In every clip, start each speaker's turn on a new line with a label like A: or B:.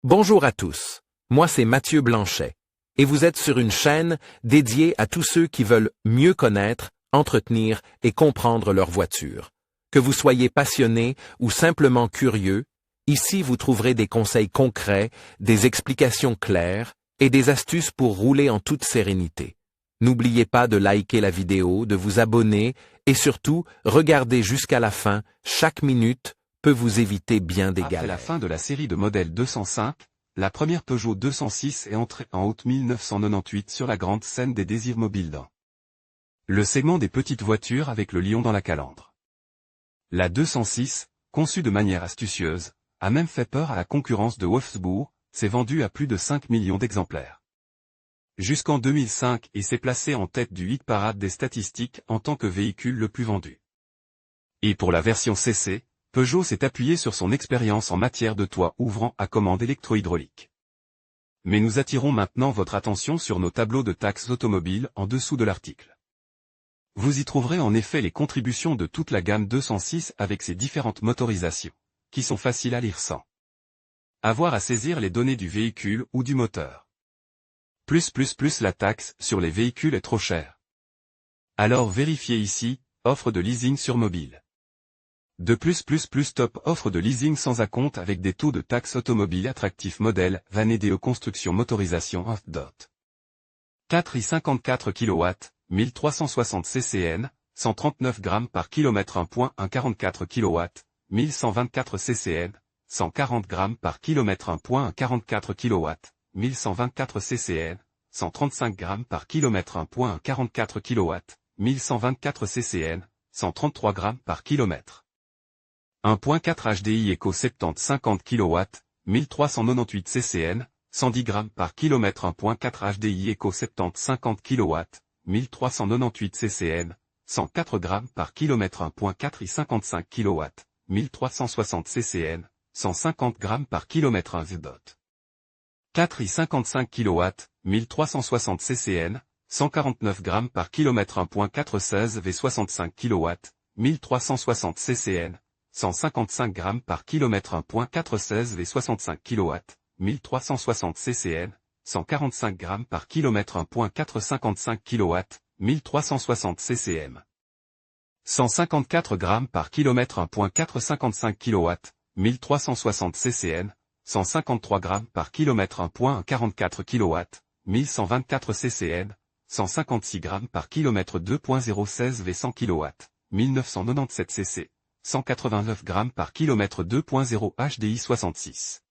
A: Bonjour à tous, moi c'est Mathieu Blanchet, et vous êtes sur une chaîne dédiée à tous ceux qui veulent mieux connaître, entretenir et comprendre leur voiture. Que vous soyez passionné ou simplement curieux, ici vous trouverez des conseils concrets, des explications claires et des astuces pour rouler en toute sérénité. N'oubliez pas de liker la vidéo, de vous abonner et surtout, regardez jusqu'à la fin, chaque minute peut vous éviter bien des galères.
B: Après la fin de la série de modèles 205, la première Peugeot 206 est entrée en août 1998 sur la grande scène des désirs mobiles dans le segment des petites voitures avec le lion dans la calandre. La 206, conçue de manière astucieuse, a même fait peur à la concurrence de Wolfsburg, s'est vendue à plus de 5 millions d'exemplaires. Jusqu'en 2005 et s'est placée en tête du hit parade des statistiques en tant que véhicule le plus vendu. Et pour la version CC, Peugeot s'est appuyé sur son expérience en matière de toit ouvrant à commande électro-hydraulique. Mais nous attirons maintenant votre attention sur nos tableaux de taxes automobiles en dessous de l'article. Vous y trouverez en effet les contributions de toute la gamme 206 avec ses différentes motorisations, qui sont faciles à lire sans avoir à saisir les données du véhicule ou du moteur. La taxe sur les véhicules est trop chère. Alors vérifiez ici, offre de leasing sur mobile. De top offre de leasing sans acompte avec des taux de taxes automobiles attractifs modèle Vanedeo construction motorisation off-dot. 4i54 kW, 1360 ccn, 139 g par km 1.1 44 kW, 1124 ccn, 140 g par km 1.1 44 kW, 1124 ccn, 135 g par km 1.1 44 kW, 1124 ccn, 133 g par km. 1.4 HDI Eco 70 50 kW, 1398 ccn, 110 g par km 1.4 HDI Eco 70 50 kW, 1398 ccn, 104 g par km 1.4 I55 kW, 1360 ccn, 150 g par km 1 VDOT. 4 I55 kW, 1360 ccn, 149 g par km 1.416 V65 kW, 1360 ccn, 155 g par km 1.416 V65 kW, 1360 ccn, 145 g par km 1.455 kW, 1360 ccm. 154 g par km 1.455 kW, 1360 ccn, 153 g par km 1.44 kW, 1124 ccn, 156 g par km 2.016 V100 kW, 1997 cc. 189 g par km 2.0 HDI 66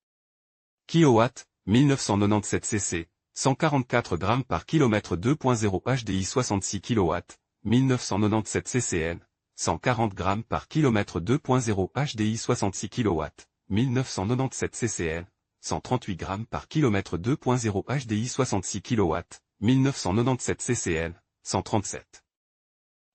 B: kW, 1997 cc, 144 g par km 2.0 HDI 66 kW, 1997 ccn, 140 g par km 2.0 HDI 66 kW, 1997 ccn, 138 g par km 2.0 HDI 66 kW, 1997 ccn, 137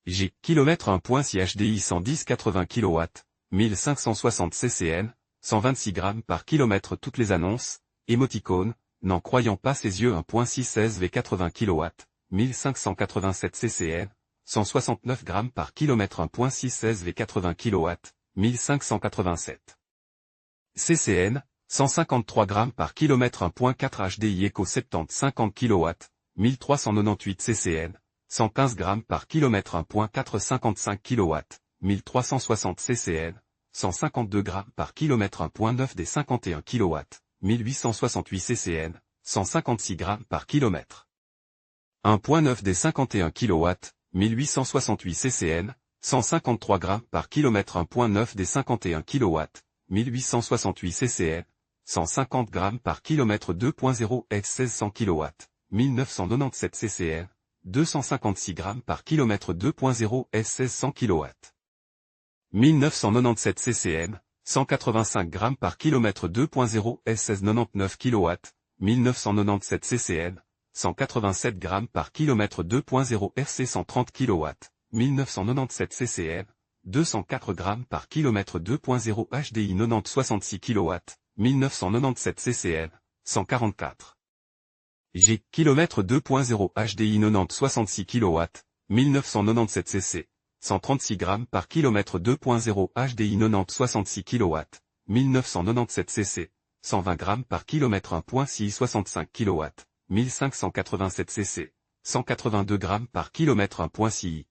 B: G. km 1.6 HDI 110 80 kW, 1560 ccn, 126 g par km. Toutes les annonces, émoticônes, n'en croyant pas ses yeux 1.616 V 80 kW, 1587 ccn, 169 g par km 1.616 V 80 kW, 1587 ccn, 153 g par km 1.4 HDI Eco 70 50 kW, 1398 ccn, 115 g par km 1.455 kW, 1360 ccn, 152 g par km 1.9 D 51 kW, 1868 ccn, 156 g par km. 1.9 D 51 kW, 1868 ccn, 153 g par km 1.9 D 51 kW, 1868 ccn, 150 g par km 2.0 X 1600 kW, 1997 ccn, 256 g par km 2.0 S 1600 kW. 1997 ccn, 185 g par km 2.0 S 1699 kW, 1997 ccn, 187 g par km 2.0 RC 130 kW, 1997 ccn, 204 g par km 2.0 HDI 90 66 kW, 1997 ccn, 144 G. km 2.0 HDI 90 66 kW, 1997 cc, 136 g par km 2.0 HDI 90 66 kW, 1997 cc, 120 grammes par kilomètre 1.6 65 kW, 1587 cc, 182 grammes par kilomètre 1.6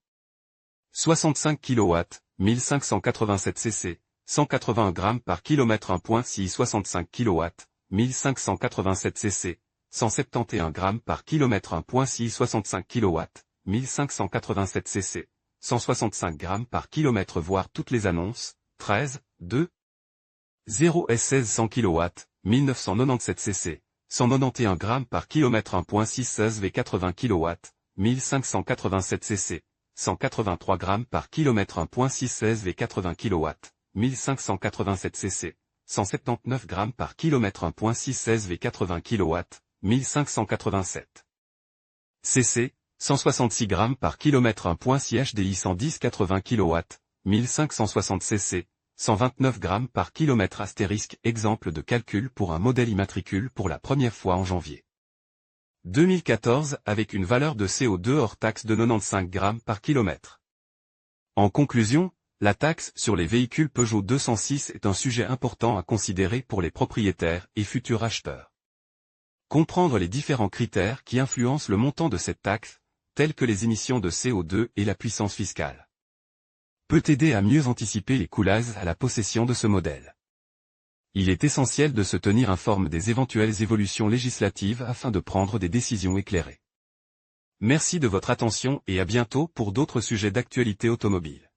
B: 65 kW, 1587 cc, 181 grammes par kilomètre 1.6 65 kW, 1587 cc, 171 grammes par kilomètre 1.6 65 kW, 1587 cc, 165 grammes par kilomètre. Voir toutes les annonces, 13, 2, 0 S16 100 kW, 1997 cc, 191 grammes par kilomètre 1.6 16 V 80 kW, 1587 cc, 183 grammes par kilomètre 1.6 16 V 80 kW, 1587 cc, 179 grammes par kilomètre 1.6 16 V 80 kW, 1587 cc, 166 grammes par kilomètre 1.6 HDI 110 80 kW, 1560 cc, 129 grammes par kilomètre astérisque. Exemple de calcul pour un modèle immatricule pour la première fois en janvier 2014 avec une valeur de CO2 hors taxe de 95 grammes par kilomètre. En conclusion, la taxe sur les véhicules Peugeot 206 est un sujet important à considérer pour les propriétaires et futurs acheteurs. Comprendre les différents critères qui influencent le montant de cette taxe, tels que les émissions de CO2 et la puissance fiscale, peut aider à mieux anticiper les coûts à la possession de ce modèle. Il est essentiel de se tenir informé des éventuelles évolutions législatives afin de prendre des décisions éclairées. Merci de votre attention et à bientôt pour d'autres sujets d'actualité automobile.